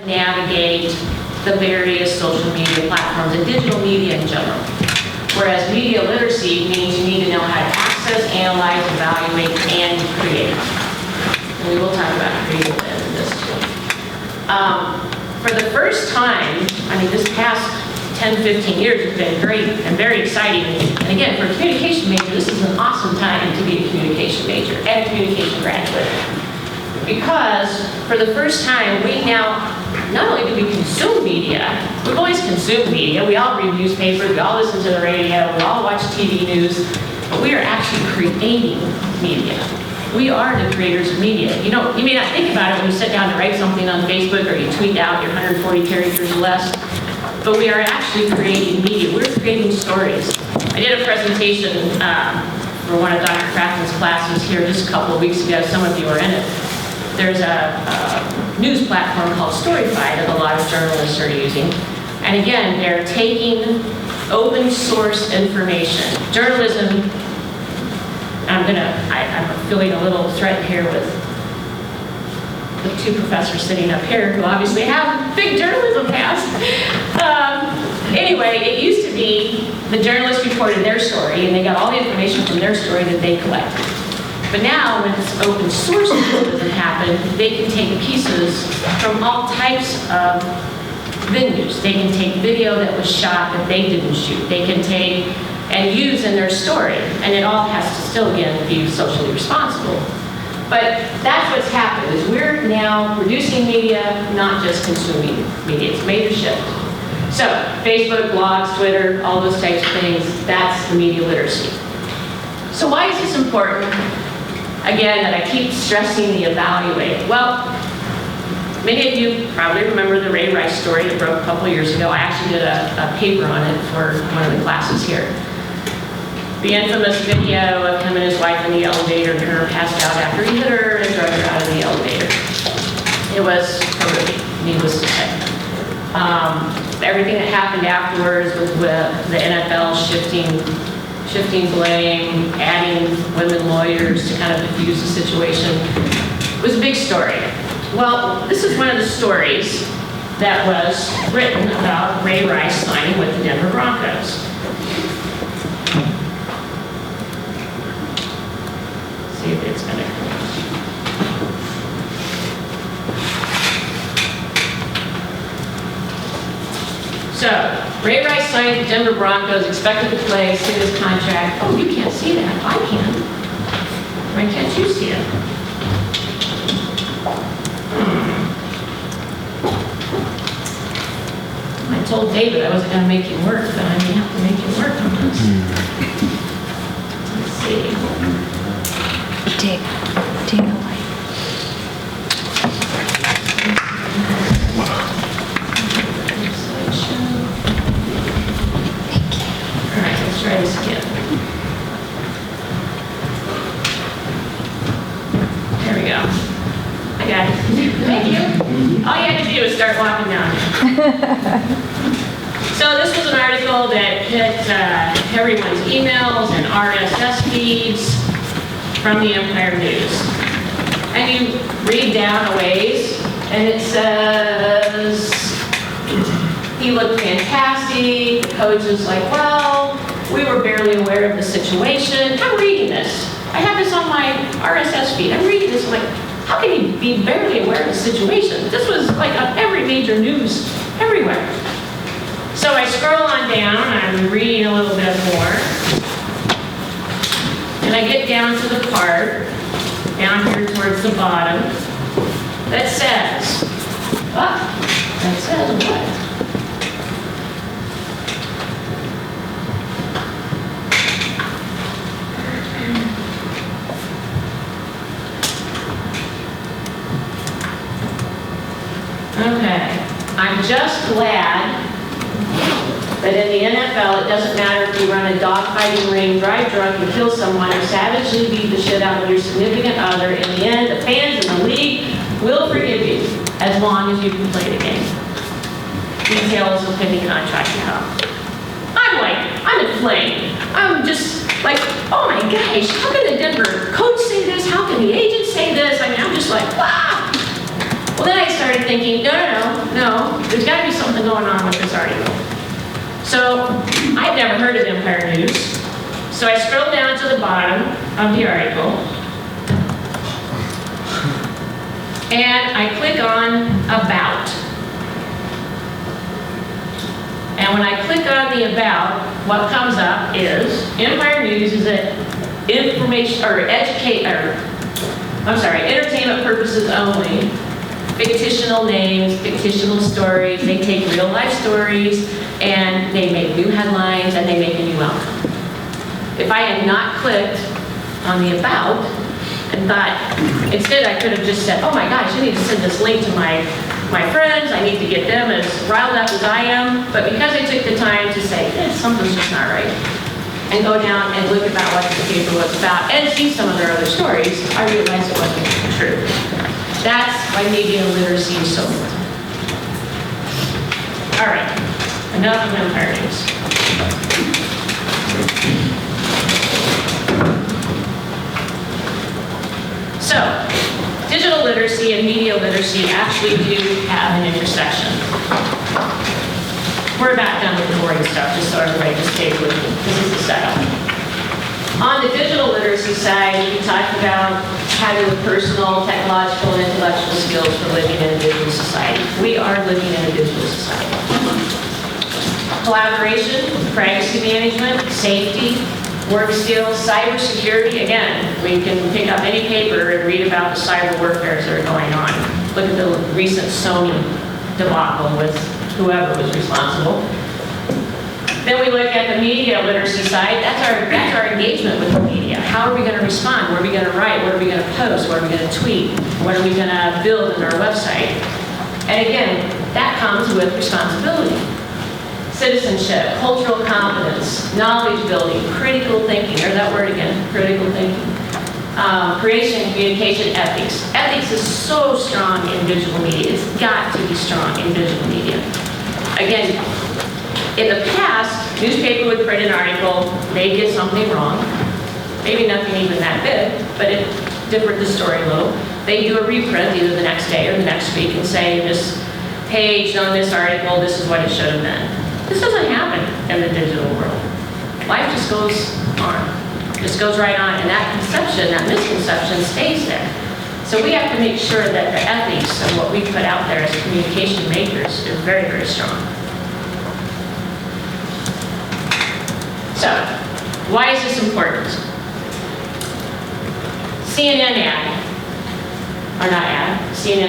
navigate the various social media platforms and digital media in general. Whereas media literacy means you need to know how to access, analyze, evaluate, and create. And we will talk about creative in this too. For the first time, I mean, this past 10, 15 years has been great and very exciting. And again, for a communication major, this is an awesome time to be a communication major and a communication graduate. Because for the first time, we now, not only do we consume media, we've always consumed media. We all read newspapers, we all listen to the radio, we all watch TV news, but we are actually creating media. We are the creators of media. You know, you may not think about it when you sit down to write something on Facebook or you tweet out your 140 characters or less, but we are actually creating media. We're creating stories. I did a presentation for one of Dr. Crafton's classes here just a couple of weeks ago. Some of you are in it. There's a news platform called Storyfy that a lot of journalists are using. And again, they're taking open source information. Journalism, I'm feeling a little threat here with the two professors sitting up here who obviously have big journalism past. Anyway, it used to be the journalists reported their story and they got all the information from their story that they collected. But now, when this open source journalism happened, they can take pieces from all types of venues. They can take video that was shot that they didn't shoot. They can take and use in their story. And it all has to still, again, be socially responsible. But that's what's happened, is we're now producing media, not just consuming media. It's a major shift. So, Facebook, blogs, Twitter, all those types of things, that's the media literacy. So why is this important? Again, that I keep stressing the evaluate. Well, many of you probably remember the Ray Rice story that broke a couple years ago. I actually did a paper on it for one of the classes here. The infamous video of him and his wife in the elevator and her passed out after he hit her and drug her out of the elevator. It was horrific, needless to say. Everything that happened afterwards with the NFL shifting blame, adding women lawyers to kind of diffuse the situation, was a big story. Well, this is one of the stories that was written about Ray Rice signing with the Denver Broncos. Let's see if it's going to come. So, Ray Rice signed with the Denver Broncos, expected to play, see his contract. Oh, you can't see that. I can. Why can't you see it? I told David I wasn't going to make him work, but I may have to make him work on this. Let's see. Take the light. Try this again. There we go. I got it. Thank you. All you had to do was start walking down. So this was an article that hit everyone's emails and RSS feeds from the Empire News. And you read down a ways, and it says, he looked fantastic. The coach was like, well, we were barely aware of the situation. I'm reading this. I have this on my RSS feed. I'm reading this. I'm like, how can you be barely aware of the situation? This was like on every major news everywhere. So I scroll on down. I'm reading a little bit more. And I get down to the part, down here towards the bottom, that says, what? Okay, I'm just glad that in the NFL, it doesn't matter if you run a dogfighting ring, drive drunk, and kill someone, or savagely beat the shit out of your significant other. In the end, the fans in the league will forgive you as long as you can play the game. Details of pending contract now. I'm inflamed. I'm just like, oh my gosh, how can the Denver coach say this? How can the agent say this? I mean, I'm just like, wow. Well, then I started thinking, no. There's got to be something going on with this article. So I've never heard of Empire News. So I scroll down to the bottom of the article, and I click on About. And when I click on the About, what comes up is Empire News is an entertainment purposes only. Fictional names, fictional stories. They take real life stories and they make new headlines and they make a new outcome. If I had not clicked on the About and thought, instead I could have just said, oh my gosh, I need to send this link to my friends, I need to get them as riled up as I am. But because I took the time to say, something's just not right, and go down and look about what the paper was about and see some of their other stories, I realized it wasn't true. That's why media literacy is so important. All right, enough of Empire News. So, digital literacy and media literacy actually do have an intersection. We're about done with the boring stuff, just so everybody just stays with me. This is the setup. On the digital literacy side, we talked about having the personal, technological, and intellectual skills for living in a digital society. We are living in a digital society. Collaboration, privacy management, safety, work skills, cybersecurity. Again, we can pick up any paper and read about the cyber warfares that are going on. Look at the recent Sony debacle with whoever was responsible. Then we look at the media literacy side. That's our engagement with the media. How are we going to respond? What are we going to write? What are we going to post? What are we going to tweet? What are we going to build in our website? And again, that comes with responsibility. Citizenship, cultural competence, knowledge building, critical thinking. There's that word again, critical thinking. Creation, communication, ethics. Ethics is so strong in digital media. It's got to be strong in digital media. Again, in the past, newspaper would print an article, they did something wrong, maybe nothing even that big, but it differed the story a little. They do a reprint either the next day or the next week and say, this page on this article, this is what it should have been. This doesn't happen in the digital world. Life just goes on, just goes right on, and that conception, that misconception stays there. So we have to make sure that the ethics of what we put out there as communication makers is very, very strong. So, why is this important? CNN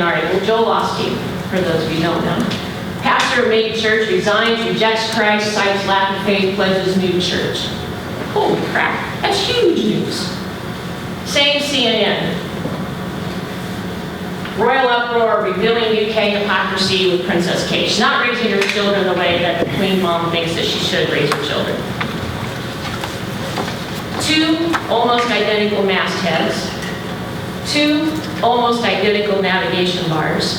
article, Joel Osteen, for those of you who don't know. Pastor of mega church resigns, rejects Christ, cites lack of faith, pledges new church. Holy crap, that's huge news. Same CNN. Royal uproar revealing UK hypocrisy with Princess Kate. She's not raising her children the way that the Queen Mom thinks that she should raise her children. 2 almost identical mastheads, 2 almost identical navigation bars,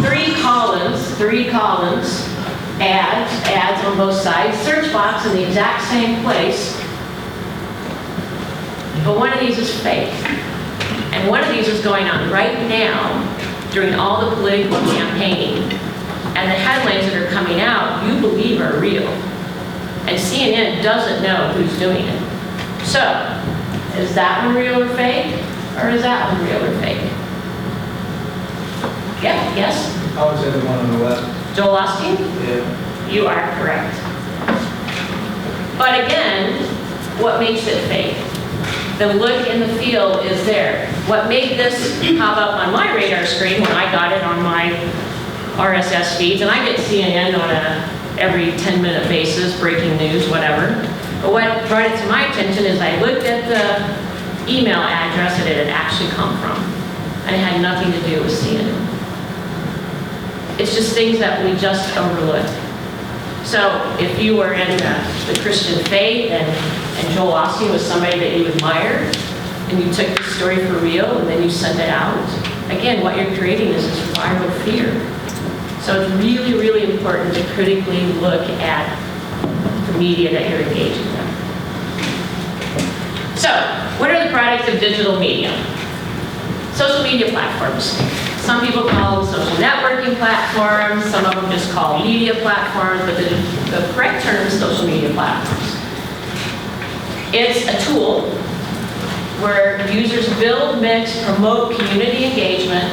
3 Collins, ads on both sides, search box in the exact same place, but one of these is fake. And one of these is going on right now during all the political campaigning, and the headlines that are coming out, you believe are real. And CNN doesn't know who's doing it. So, is that one real or fake? Or is that one real or fake? Yeah, yes? I was in the one on the left. Joel Osteen? Yeah. You are correct. But again, what makes it fake? The look and the feel is there. What made this pop up on my radar screen when I got it on my RSS feeds, and I get CNN on a every 10-minute basis, breaking news, whatever. But what brought it to my attention is I looked at the email address that it had actually come from, and it had nothing to do with CNN. It's just things that we just overlook. So if you were in the Christian faith and Joel Osteen was somebody that you admired, and you took the story for real and then you sent it out, again, what you're creating is this viral fear. So it's really, really important to critically look at the media that you're engaging with. So, what are the products of digital media? Social media platforms. Some people call them social networking platforms, some of them just call media platforms, but the correct term is social media platforms. It's a tool where users build, mix, promote community engagement,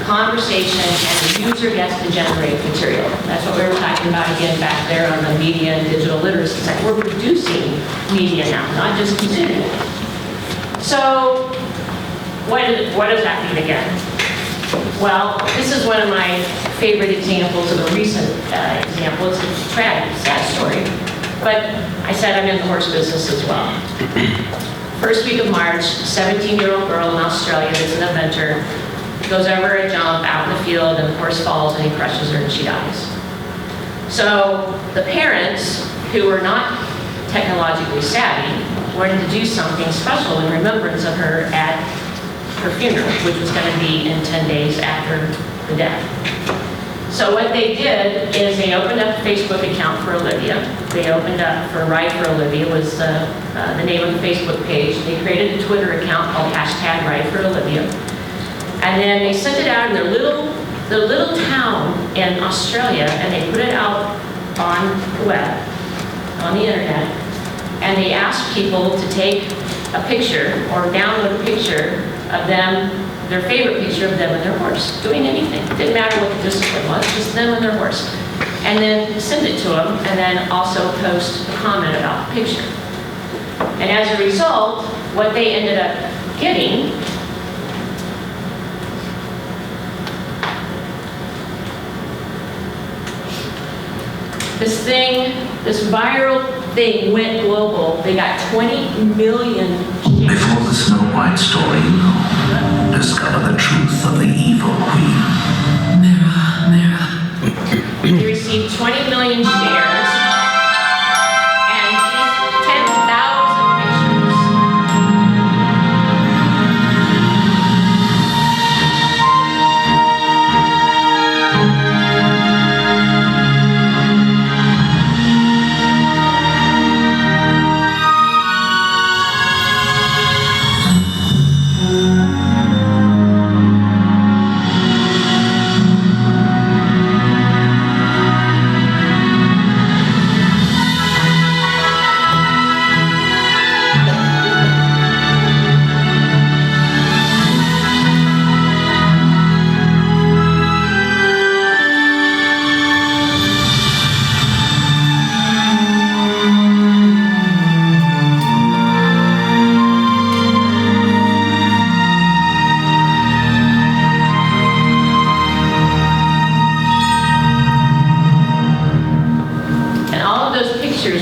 conversation, and the user gets to generate material. That's what we were talking about again back there on the media and digital literacy side. We're producing media now, not just consuming it. So what does that mean again? Well, this is one of my favorite examples of a recent example. It's a tragic, sad story. But I said I'm in the horse business as well. First week of March, 17-year-old girl in Australia that's an eventer goes over a jump out in the field and the horse falls and he crushes her and she dies. So the parents, who were not technologically savvy, wanted to do something special in remembrance of her at her funeral, which was going to be in 10 days after the death. So what they did is they opened up a Facebook account for Olivia. They opened up for Ride for Olivia was the name of the Facebook page. They created a Twitter account called #RideForOlivia. And then they sent it out in their little town in Australia, and they put it out on the web, on the internet, and they asked people to take a picture or download a picture of them, their favorite picture of them and their horse, doing anything. Didn't matter what the discipline was, just them and their horse. And then send it to them, and then also post a comment about the picture. And as a result, what they ended up getting this viral thing went global. They got 20 million shares. Before the Snow White story you know, discover the truth of the evil queen. Mirror, mirror. They received 20 million shares and 10,000 pictures.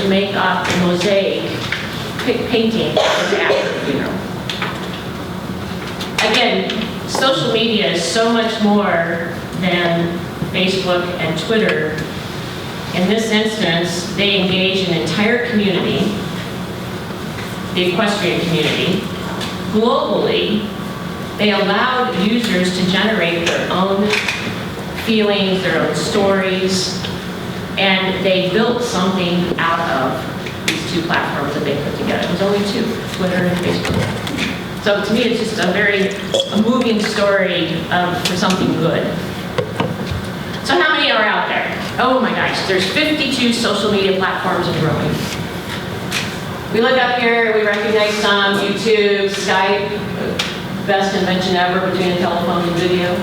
Make up the mosaic painting of the after funeral. Again, social media is so much more than Facebook and Twitter. In this instance, they engage an entire community, the equestrian community. Globally, they allowed users to generate their own feelings, their own stories, and they built something out of these two platforms that they put together. It was only two, Twitter and Facebook. So to me, it's just a moving story for something good. So how many are out there? Oh my gosh, there's 52 social media platforms and growing. We look up here, we recognize some, YouTube, Skype, best invention ever between a telephone and video.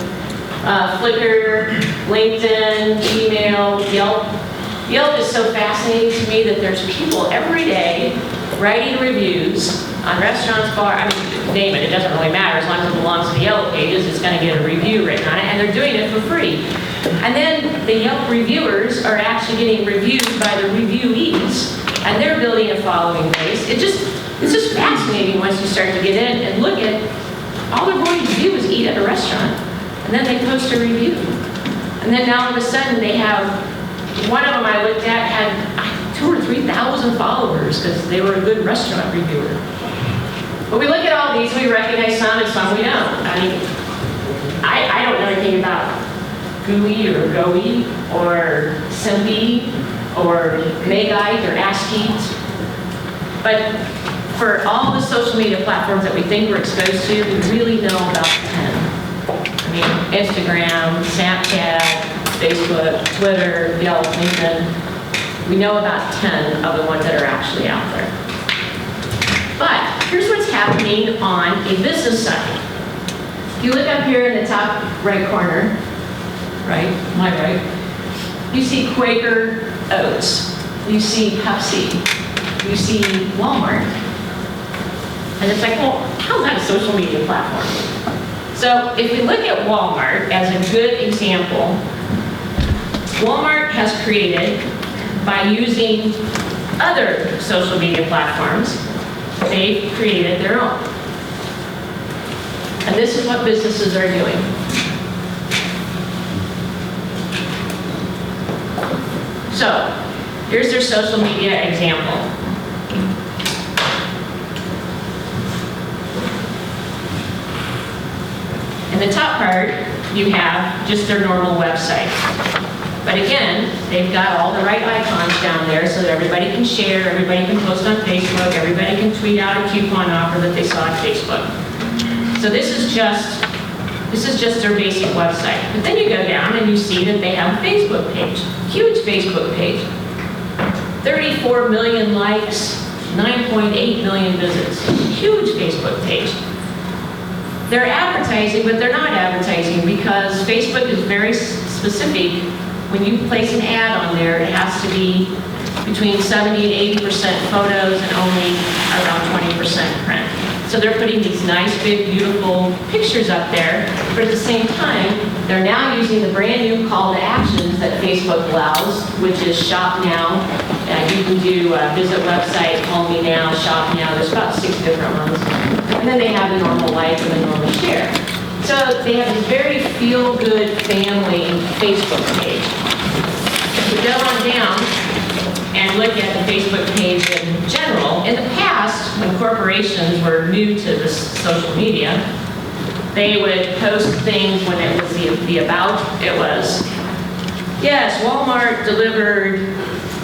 Flickr, LinkedIn, Gmail, Yelp. Yelp is so fascinating to me that there's people every day writing reviews on restaurants, bars, name it, it doesn't really matter. As long as it belongs to the Yellow Pages, it's going to get a review written on it, and they're doing it for free. And then the Yelp reviewers are actually getting reviewed by the reviewees, and they're building a following base. It's just fascinating once you start to get in and look at all they're going to do is eat at a restaurant. And then they post a review. And then now all of a sudden they have, one of them I looked at had 2,000 or 3,000 followers because they were a good restaurant reviewer. But we look at all these, we recognize some and some we don't. I mean, I don't know anything about GUI or GOI or Simpi or Megite or ASCII. But for all the social media platforms that we think we're exposed to, we really know about 10. I mean, Instagram, Snapchat, Facebook, Twitter, Yelp, LinkedIn. We know about 10 of the ones that are actually out there. But here's what's happening on a business side. If you look up here in the top right corner, right, my right, you see Quaker Oats, you see Pepsi, you see Walmart. And it's like, well, how's that a social media platform? So if we look at Walmart as a good example, Walmart has created, by using other social media platforms, they've created their own. And this is what businesses are doing. So, here's their social media example. In the top part, you have just their normal website. But again, they've got all the right icons down there so that everybody can share, everybody can post on Facebook, everybody can tweet out a coupon offer that they saw on Facebook. So this is just their basic website. But then you go down and you see that they have a Facebook page, huge Facebook page. 34 million likes, 9.8 million visits, huge Facebook page. They're advertising, but they're not advertising because Facebook is very specific. When you place an ad on there, it has to be between 70 and 80% photos and only around 20% print. So they're putting these nice, big, beautiful pictures up there, but at the same time, they're now using the brand new call to actions that Facebook allows, which is shop now. You can do visit website, call me now, shop now. There's about 6 different ones. And then they have the normal like and the normal share. So they have this very feel-good family Facebook page. If we go on down and look at the Facebook page in general, in the past, when corporations were new to this social media, they would post things when it was the about. It was, yes, Walmart delivered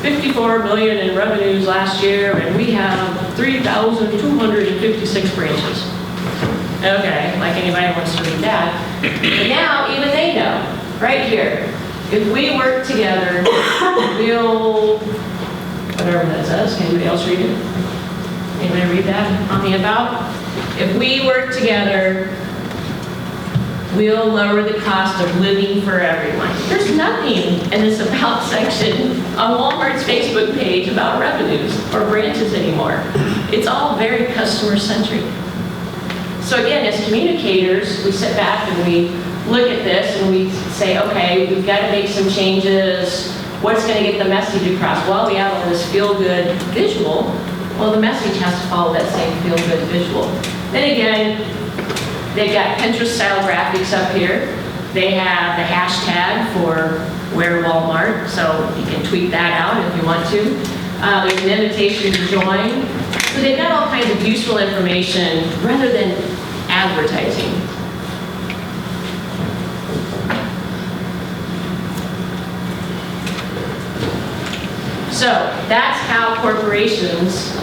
54 million in revenues last year, and we have 3,256 branches. Okay, like anybody wants to read that. But now, even they know, right here, if we work together, we'll, whatever that says, can anybody else read it? Anybody read that on the about? If we work together, we'll lower the cost of living for everyone. There's nothing in this about section on Walmart's Facebook page about revenues or branches anymore. It's all very customer-centric. So again, as communicators, we sit back and we look at this and we say, okay, we've got to make some changes. What's going to get the message across? Well, we have all this feel-good visual. Well, the message has to follow that same feel-good visual. Then again, they've got Pinterest-style graphics up here. They have the hashtag for Wear Walmart, so you can tweet that out if you want to. There's an invitation to join. So they've got all kinds of useful information rather than advertising. So that's how corporations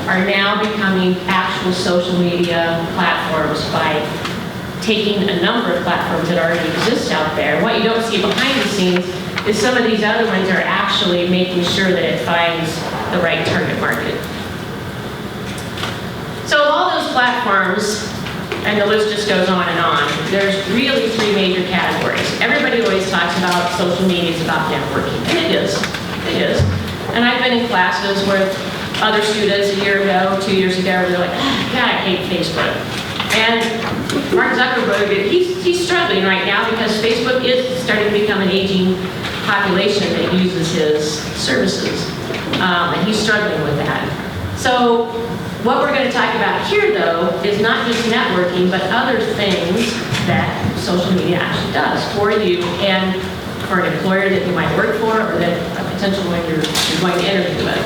are now becoming actual social media platforms by taking a number of platforms that already exist out there. What you don't see behind the scenes is some of these other ones are actually making sure that it finds the right target market. So of all those platforms, and the list just goes on and on, there's really 3 major categories. Everybody always talks about social media is about networking, and it is. It is. And I've been in classes with other students a year ago, 2 years ago, where they're like, oh, God, I hate Facebook. And Mark Zuckerberg, he's struggling right now because Facebook is starting to become an aging population that uses his services. And he's struggling with that. So what we're going to talk about here, though, is not just networking, but other things that social media actually does for you and for an employer that you might work for or that a potential one you're going to interview with.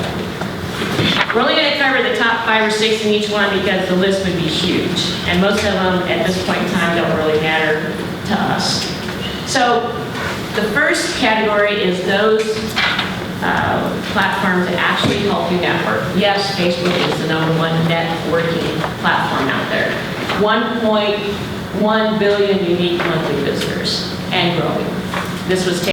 We're only going to cover the top 5 or 6 in each one because the list would be huge. And most of them at this point in time don't really matter to us. So the first category is those platforms that actually help you network. Yes, Facebook is the #1 networking platform out there. 1.2 1 billion unique monthly visitors and growing. This was